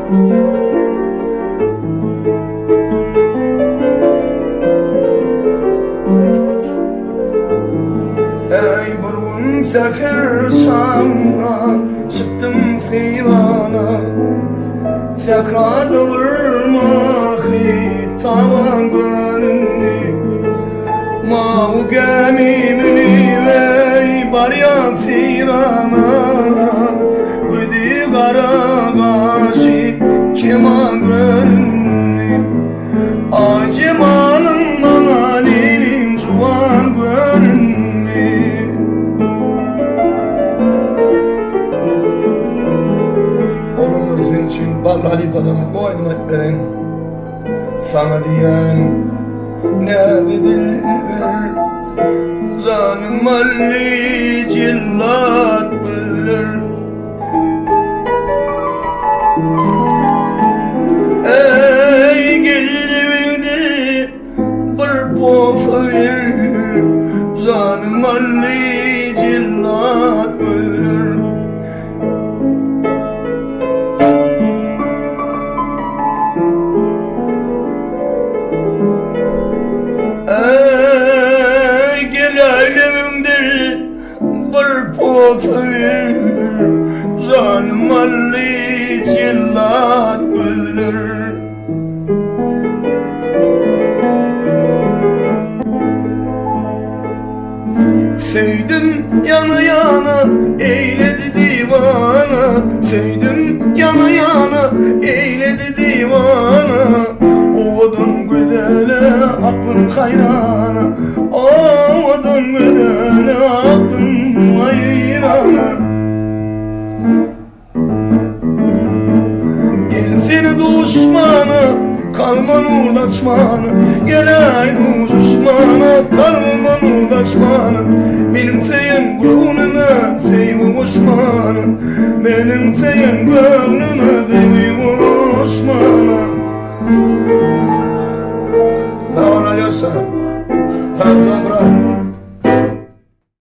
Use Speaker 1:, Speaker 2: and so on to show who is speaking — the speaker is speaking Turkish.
Speaker 1: Ey burun sekir şanına, çıktım seyvana. Sekrada vurmak tavan gönlünü. Mağu gemimini ve baryan seyrana. Güdü kara kaşı keman gönlünü. Acemanın bana lilin cuvan gönlünü. Oğlumuzun için ballali badamı koydum hep ben. Sana diyen ne dediler? Canım Ali cillat bilir. Ey gelmedi bir posa ver. Canım Ali cillat bilir. Ey gel ailemimdir bir posa ver. Canım Ali cillat bilir. Sevdim yana yana eyledi divana. Sevdim yana yana eyledi divana. Oğudun güdele aklım hayrana. Oğudun güdele aklım hayrana. Gel seni düşmana, kalma uğraşmana. Gel ay düşmana, kalma uğraşmana. Benim seyin gönlüne sevim uçmana. Benim seyin gönlüne